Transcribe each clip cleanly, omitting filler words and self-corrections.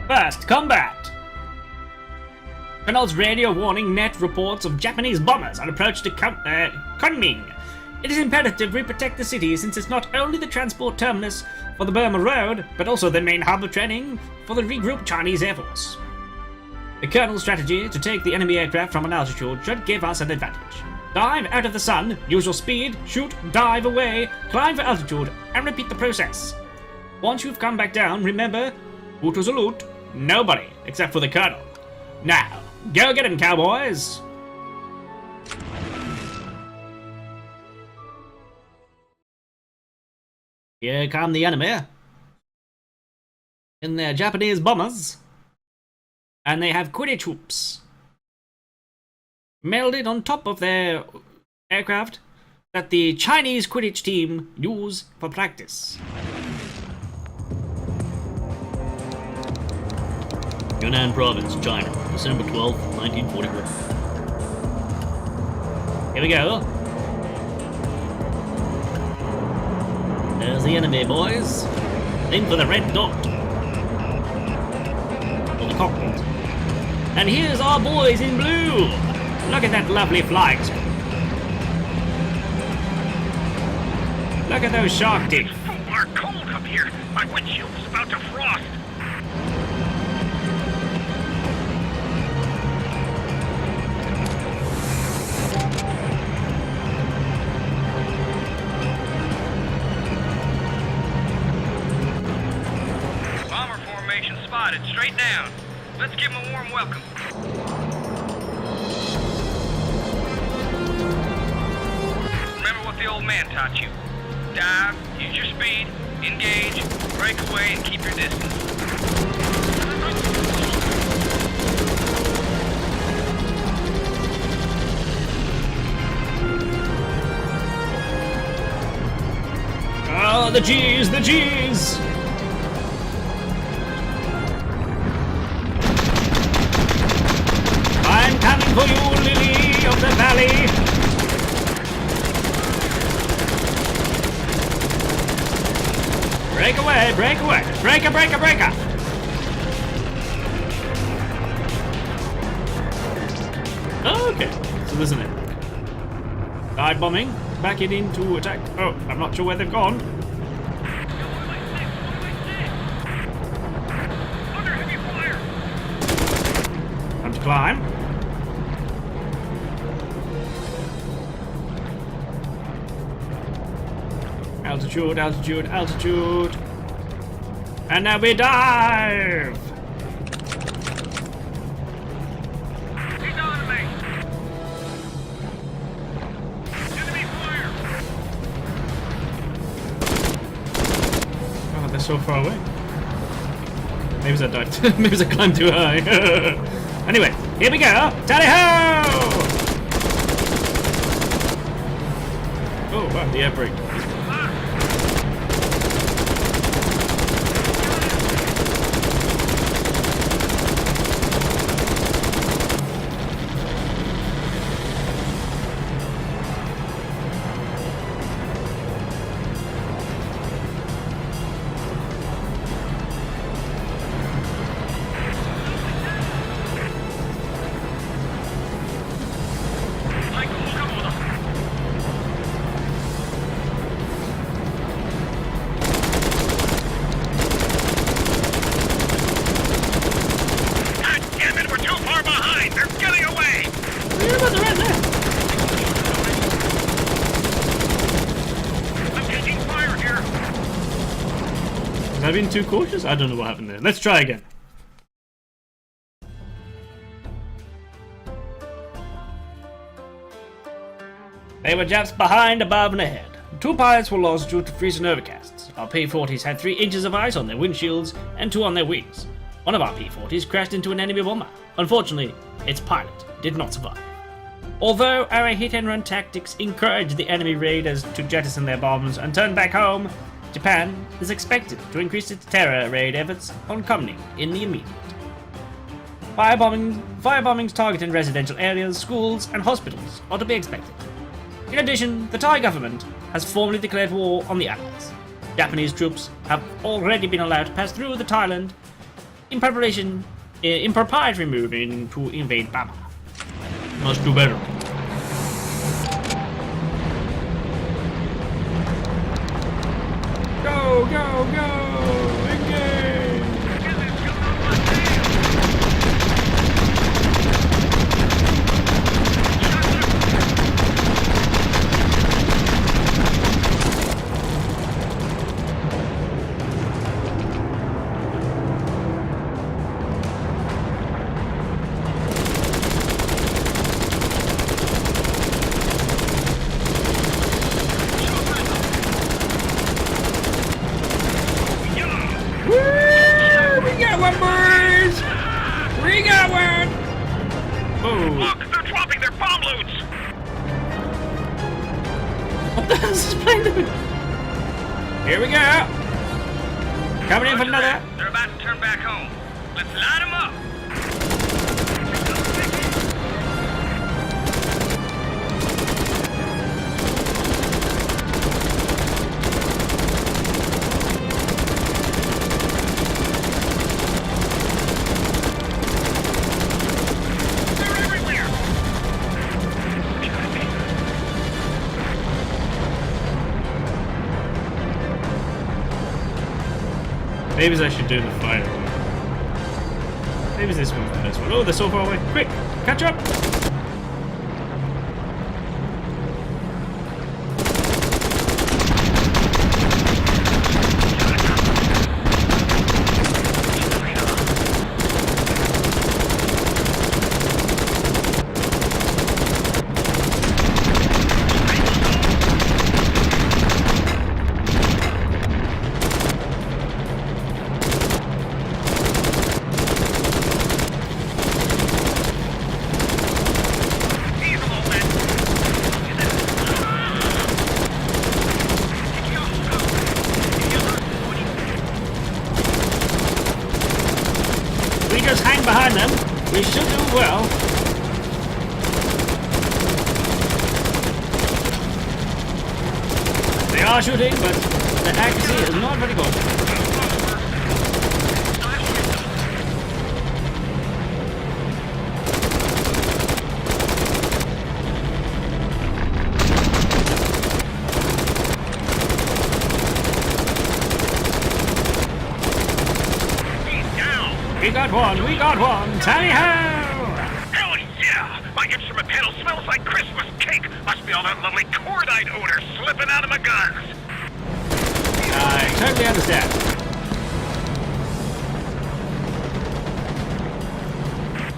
First, combat! Colonel's radio warning net reports of Japanese bombers on approach to Kunming. It is imperative we protect the city since it's not only the transport terminus for the Burma Road, but also the main hub of training for the regrouped Chinese Air Force. The Colonel's strategy to take the enemy aircraft from an altitude should give us an advantage. Dive out of the sun, use your speed, shoot, dive away, climb for altitude, and repeat the process. Once you've come back down, remember, who to salute? Nobody, except for the Colonel. Now, go get him, cowboys! Here come the enemy. In their Japanese bombers. And they have Quidditch hoops melded on top of their aircraft that the Chinese Quidditch team use for practice. Yunnan Province, China, December 12, 1941. Here we go. There's the enemy, boys. Aim for the red dot. Or the cockpit. And here's our boys in blue. Look at that lovely flying spot. Look at those shark teeth. It's so far cold up here. My windshield's about to frost. Bomber formation spotted. Straight down. Let's give them a warm welcome. Remember what the old man taught you. Dive, use your speed, engage, break away, and keep your distance. Oh, the G's, the G's! I'm coming for you, Lily of the Valley! Break away, break away! Breaker, breaker, breaker! Oh, okay, so this is it. Dive bombing, back it into attack. Oh, I'm not sure where they've gone. Under heavy fire! Time to climb. Altitude, altitude, altitude. And now we dive! He's on me! Enemy fire! Oh, they're so far away. Maybe I dived. Maybe I climbed too high. Anyway, here we go. Tally ho! Oh wow, the air brake. God damn it, we're too far behind! They're getting away! They're right there. I'm taking fire here! Have I been too cautious? I don't know what happened there. Let's try again. They were Japs behind, above, and ahead. Two pilots were lost due to freezing overcasts. Our P-40s had 3 inches of ice on their windshields and 2 on their wings. One of our P-40s crashed into an enemy bomber. Unfortunately, its pilot did not survive. Although our hit-and-run tactics encouraged the enemy raiders to jettison their bombs and turn back home, Japan is expected to increase its terror raid efforts on Kunming in the immediate. Firebombings targeting residential areas, schools, and hospitals are to be expected. In addition, the Thai government has formally declared war on the Allies. Japanese troops have already been allowed to pass through the Thailand in preparatory move to invade Bama. Must do better. Go, go, go! Engage! Look, they're dropping their bomb loads! What the hell is this plane doing? Here we go! Coming in for another! They're about to turn back home. Let's line them up! Maybe I should do the fighter one. Maybe this one's the best one. Oh, they're so far away. Quick! Catch up! Just hang behind them. We should do well. They are shooting, but the accuracy is not very good. We got one! Tally ho! Hell yeah! My instrument panel smells like Christmas cake! Must be all that lovely cordite odor slipping out of my guns! I totally understand.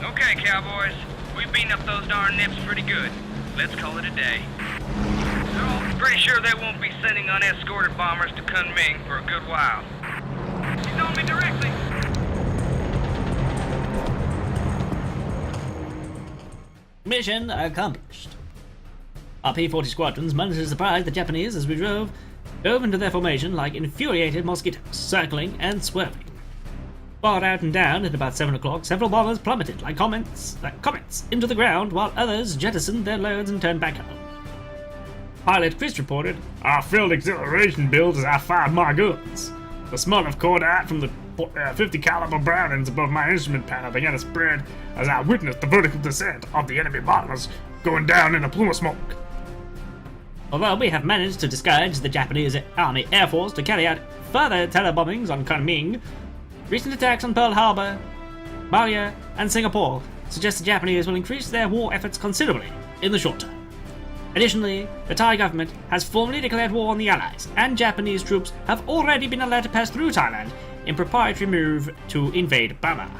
Okay, cowboys. We've beaten up those darn nips pretty good. Let's call it a day. So, pretty sure they won't be sending unescorted bombers to Kunming for a good while. You know me directly. Mission accomplished. Our P-40 squadrons managed to surprise the Japanese as we dove into their formation like infuriated mosquitoes, circling and swerving. Far out and down at about 7 o'clock, several bombers plummeted like comets into the ground, while others jettisoned their loads and turned back home. Pilot Chris reported, "Our field acceleration builds as I fired my guns. The smell of cordite from the 50 caliber Brownings above my instrument panel began to spread as I witnessed the vertical descent of the enemy bombers going down in a plume of smoke." Although we have managed to discourage the Japanese Army Air Force to carry out further terror bombings on Kunming, recent attacks on Pearl Harbor, Malaya, and Singapore suggest the Japanese will increase their war efforts considerably in the short term. Additionally, the Thai government has formally declared war on the Allies, and Japanese troops have already been allowed to pass through Thailand in preparatory move to invade Burma.